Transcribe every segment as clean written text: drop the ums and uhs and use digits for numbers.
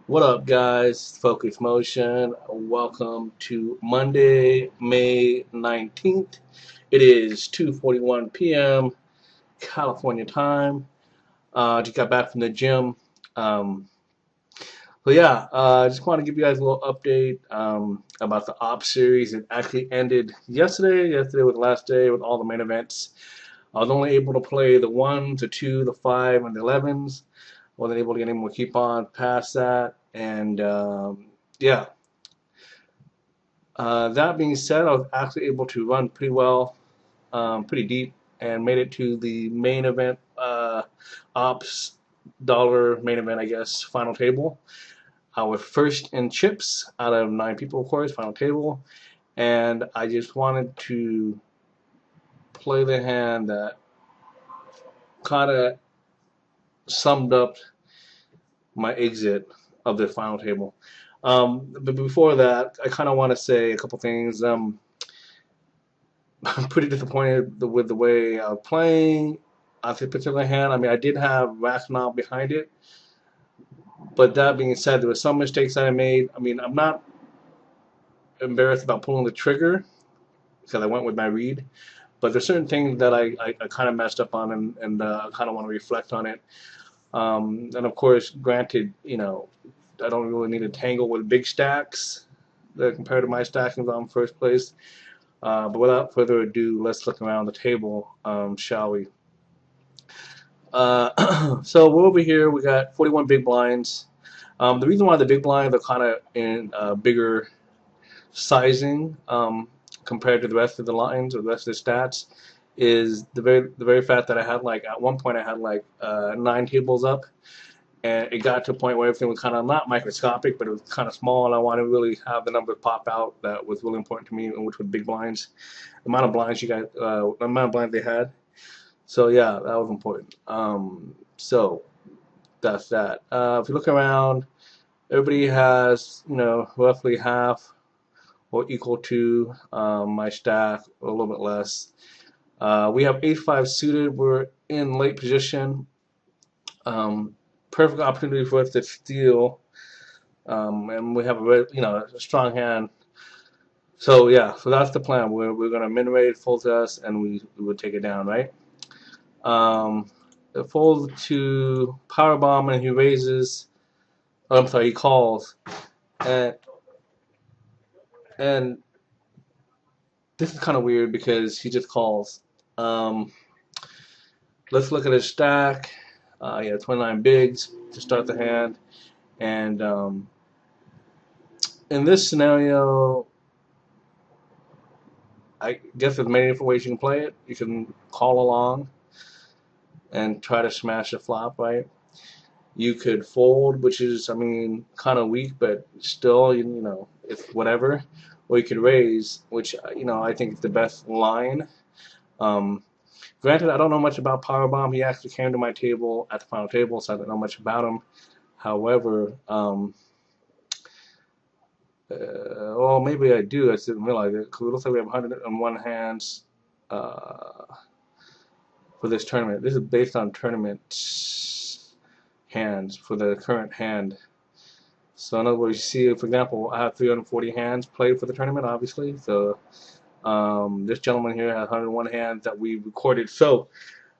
What up, guys? Focus Motion. Welcome to Monday, May 19th. It is 2:41 p.m. California time. Just got back from the gym. Um, I just want to give you guys a little update about the Op series. It actually ended yesterday. Yesterday was the last day with all the main events. I was only able to play the 1, the 2, the 5, and the 11s. Wasn't able to get any more coupons past that. And yeah, that being said, I was actually able to run pretty well, pretty deep, and made it to the main event, ops dollar main event, I guess, final table. I was first in chips out of 9 people, of course, final table. And I just wanted to play the hand that kind of summed up my exit of the final table. But before that, I kind of want to say a couple things. I'm pretty disappointed with the way I was playing at this particular hand. I mean, I did have rationale behind it, but that being said, there were some mistakes that I made. I mean, I'm not embarrassed about pulling the trigger because I went with my read, but there's certain things that I kind of messed up on, and I kind of want to reflect on it. And of course, granted, I don't really need to tangle with big stacks compared to my stacking on first place. But without further ado, let's look around the table, shall we? So we're over here. We got 41 big blinds. The reason why the big blinds are kind of in bigger sizing compared to the rest of the lines or the rest of the stats is the very fact that I had like at one point I had like 9 tables up, and it got to a point where everything was kind of not microscopic, but it was kind of small, and I wanted to really have the numbers pop out. That was really important to me, which was big blinds, the amount of blinds the amount of blinds they had. So yeah, that was important. So that's that. If you look around, everybody has roughly half or equal to my stack, or a little bit less. We have ace-5 suited. We're in late position. Perfect opportunity for us to steal, and we have a strong hand. So yeah, so that's the plan. We're gonna min raise, fold to us, and we would take it down, right? Um, it folds to power bomb, and he raises. Oh, I'm sorry, he calls, and and this is kind of weird because he just calls. Um, let's look at his stack. Yeah, 29 bigs to start the hand, and in this scenario, I guess there's many different ways you can play it. You can call along and try to smash a flop, right? You could fold, which is, I mean, kind of weak, but still, it's whatever. Or you could raise, which, I think is the best line. Um, Granted, I don't know much about Powerbomb. He actually came to my table at the final table, so I don't know much about him. However, well, maybe I do. I just didn't realize it. 'Cause it looks like we have 101 hands uh, for this tournament. This is based on tournament hands for the current hand. So in other words, you see, for example, I have 340 hands played for the tournament, obviously. So this gentleman here has 101 hands that we recorded. So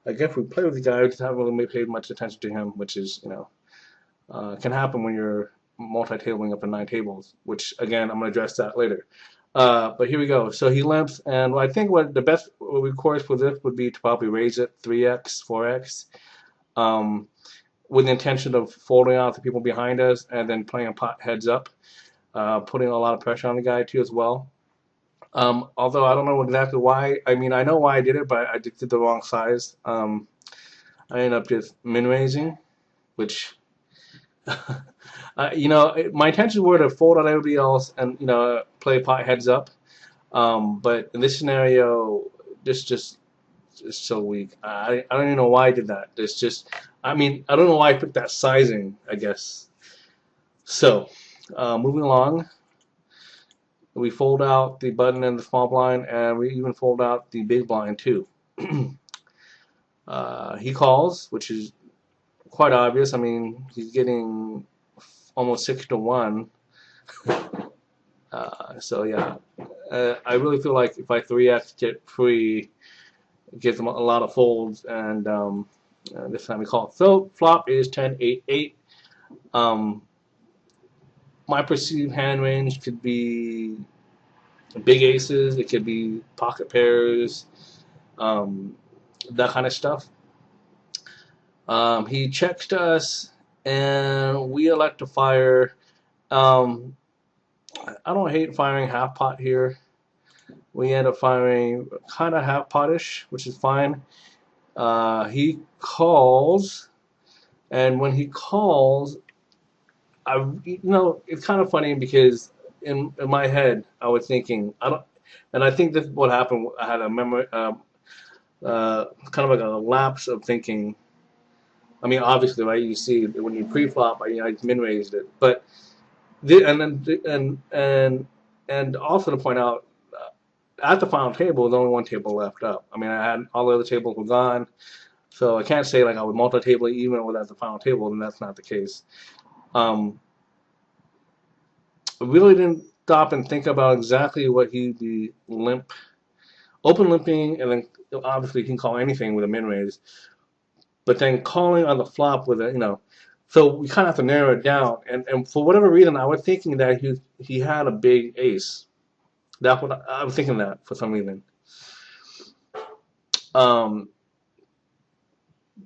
I guess we play with the guy. We just haven't really paid much attention to him, which is, can happen when you're multi-tabling up to 9 tables, which again, I'm going to address that later. But here we go. So he limps, and I think what the best recourse for this would be to probably raise it 3x, 4x, with the intention of folding out the people behind us and then playing a pot heads up, putting a lot of pressure on the guy too as well. Although I don't know exactly why. I mean, I know why I did it, but I just did the wrong size. I ended up just min raising, which my intentions were to fold on everybody else and play pot heads up. But in this scenario, this just is so weak. I don't even know why I did that. It's just, I mean, I don't know why I picked that sizing, I guess. So, moving along, we fold out the button and the small blind, and we even fold out the big blind too. He calls, which is quite obvious. I mean, he's getting almost 6-1. So yeah, I really feel like if I 3x get free, it gives them a lot of folds, and this time we call it. So flop is 10-8-8. My perceived hand range could be big aces, it could be pocket pairs, um, that kind of stuff. He checks to us, and we elect to fire. Um, I don't hate firing half pot here. We end up firing kind of half potish, which is fine. He calls, and when he calls, it's kind of funny because in my head I was thinking and I think this is what happened. I had a memory, kind of like a lapse of thinking. I mean, obviously, right? You see when you pre-flop, I min raised it, but and also to point out, at the final table, there's only one table left up. I mean, I had all the other tables were gone, so I can't say like I would multi-table even with at the final table, and that's not the case. I really didn't stop and think about exactly what he'd be open limping, and then obviously he can call anything with a min raise, but then calling on the flop with a. So we kind of have to narrow it down, and for whatever reason, I was thinking that he had a big ace. That's what I was thinking that for some reason.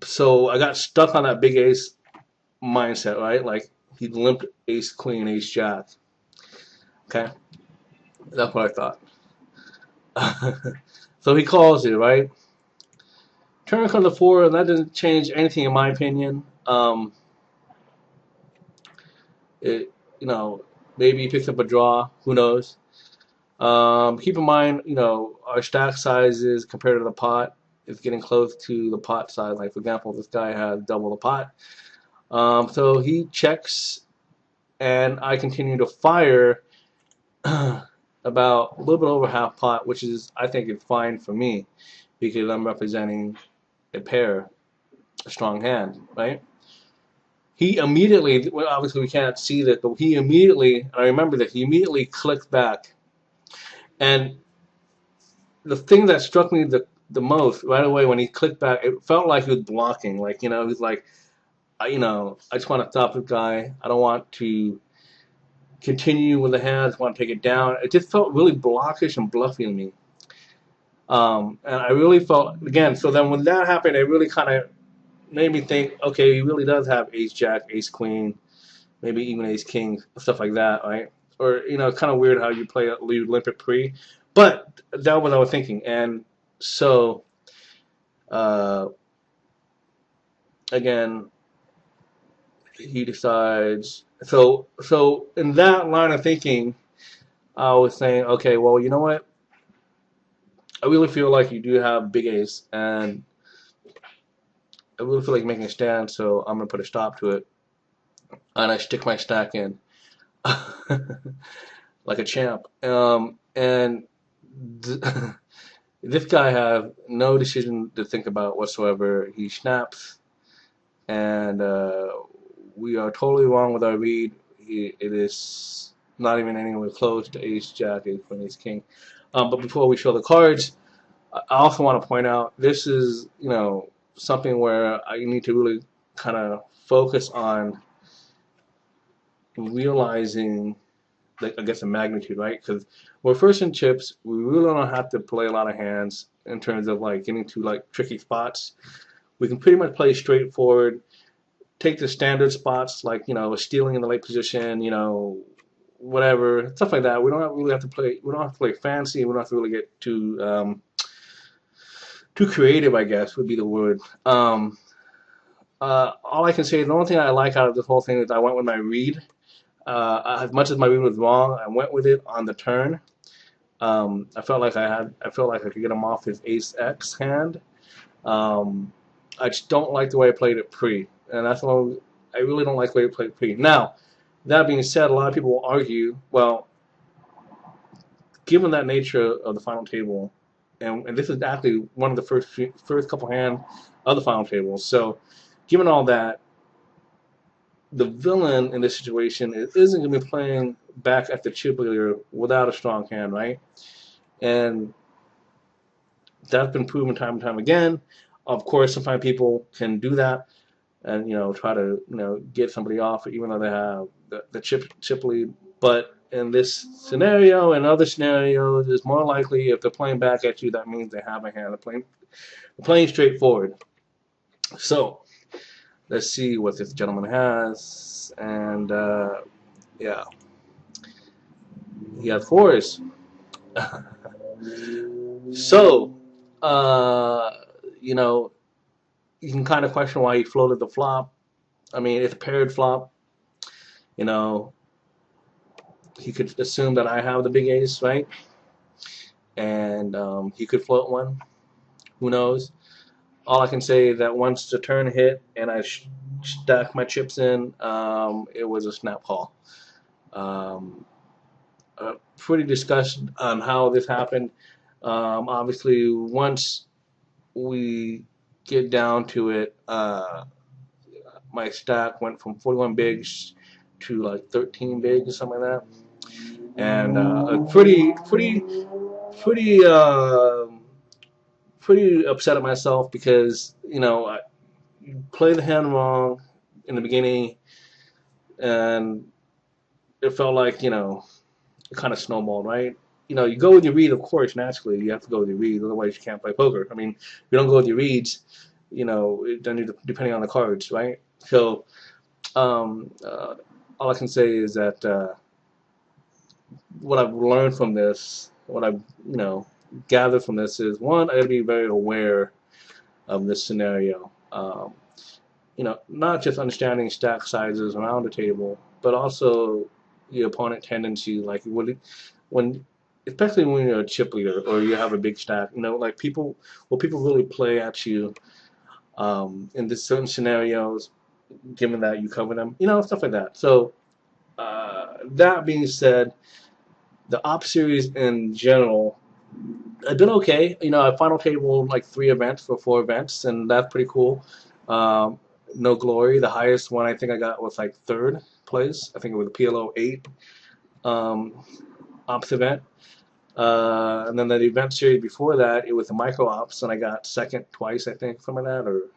So I got stuck on that big ace mindset, right? Like he limped ace queen, ace jack. Okay, that's what I thought. So he calls it, right? Turn comes to 4, and that doesn't change anything in my opinion. It, maybe he picks up a draw. Who knows? Keep in mind, our stack sizes compared to the pot is getting close to the pot size. Like for example, this guy has double the pot. So he checks, and I continue to fire about a little bit over half pot, which is I think is fine for me because I'm representing a pair, a strong hand, right? He immediately, well, obviously we can't see that, but he immediately, and I remember that he immediately clicked back. And the thing that struck me the most right away when he clicked back, it felt like he was blocking. Like, he was like, I just want to stop this guy. I don't want to continue with the hand. I just want to take it down. It just felt really blockish and bluffy to me. And I really felt, again, so then when that happened, it really kind of made me think, okay, he really does have ace jack, ace queen, maybe even ace king, stuff like that, right? Or, kind of weird how you limp it pre. But that was what I was thinking. And so, again, he decides. So in that line of thinking, I was saying, okay, well, you know what? I really feel like you do have big ace, and I really feel like making a stand, so I'm going to put a stop to it. And I stick my stack in like a champ. And this guy have no decision to think about whatsoever. He snaps, and we are totally wrong with our read. It is not even anywhere close to ace jack, ace queen, ace king. But before we show the cards, I also want to point out this is something where I need to really kind of focus on realizing, I guess, the magnitude, right? Because we're first in chips, we really don't have to play a lot of hands in terms of like getting to like tricky spots. We can pretty much play straightforward, take the standard spots like stealing in the late position, whatever, stuff like that. We don't really have to play. We don't have to play fancy. We don't have to really get too creative, I guess would be the word. All I can say is the only thing I like out of this whole thing is I went with my read. As much as my read was wrong, I went with it on the turn. I felt like I could get him off his ace X hand. I just don't like the way I played it pre, and that's why I really don't like the way I played it pre. Now, that being said, a lot of people will argue, well, given that nature of the final table, and this is actually one of the first couple hands of the final table. So, given all that, the villain in this situation isn't going to be playing back at the chip leader without a strong hand, right? And that's been proven time and time again. Of course, sometimes people can do that and try to get somebody off even though they have the chip lead. But in this scenario and other scenarios, it's more likely if they're playing back at you, that means they have a hand. They're playing straightforward. So let's see what this gentleman has, and yeah, he has fours. So, uh, you know, you can kind of question why he floated the flop. I mean, it's a paired flop. You know, he could assume that I have the big ace, right? And he could float one. Who knows? All I can say is that once the turn hit and I stacked my chips in, it was a snap call. Um, Pretty discussion on how this happened. Obviously, once we get down to it, my stack went from 41 bigs to like 13 bigs or something like that, and pretty pretty upset at myself because I played the hand wrong in the beginning, and it felt like it kind of snowballed, right? You go with your read, of course, naturally. You have to go with your read, otherwise you can't play poker. I mean, if you don't go with your reads, then you're depending on the cards, right? So, um, uh, all I can say is that what I've learned from this, what I've, gathered from this is, one, I got to be very aware of this scenario. Not just understanding stack sizes around the table, but also the opponent tendency, like when especially when you're a chip leader or you have a big stack, like people really play at you in this certain scenarios, given that you cover them, stuff like that. So that being said, the op series in general, I've been okay. I final table like 3 events for 4 events, and that's pretty cool. Um, no glory. The highest one I think I got was like third place. I think it was a PLO 8 ops event. And then the event series before that, it was the micro ops, and I got second twice, I think, from that. Or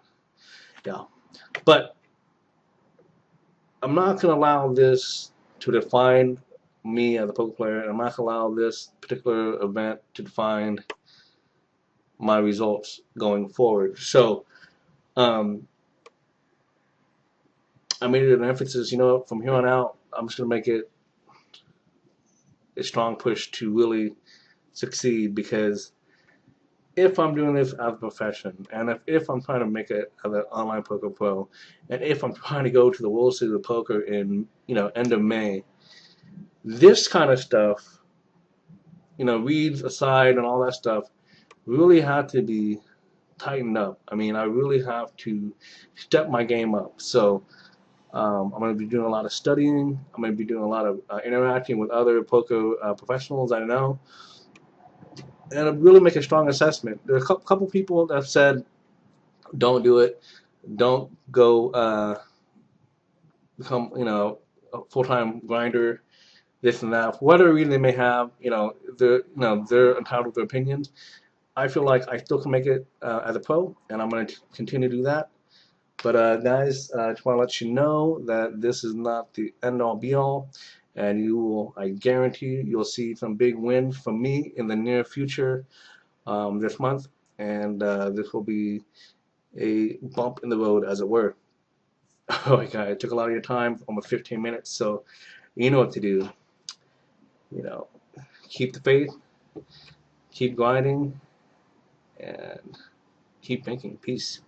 yeah, but I'm not going to allow this to define me as a poker player. I'm not going to allow this particular event to define my results going forward. So I made it an emphasis, from here on out, I'm just going to make it a strong push to really succeed, because if I'm doing this as a profession, and if I'm trying to make it as an online poker pro, and if I'm trying to go to the World Series of Poker in, end of May, this kind of stuff, reads aside and all that stuff, really have to be tightened up. I mean, I really have to step my game up. So I'm going to be doing a lot of studying. I'm going to be doing a lot of interacting with other poker professionals I know, and really make a strong assessment. There are a couple people that have said, don't do it. Don't go become, a full-time grinder, this and that. For whatever reason they may have, they're entitled to their opinions. I feel like I still can make it as a pro, and I'm going to continue to do that. But guys, I just want to let you know that this is not the end-all be-all, and I guarantee you'll see some big wins from me in the near future this month, and this will be a bump in the road, as it were. Oh my God, it took a lot of your time, almost 15 minutes, so you know what to do. Keep the faith, keep grinding, and keep thinking. Peace.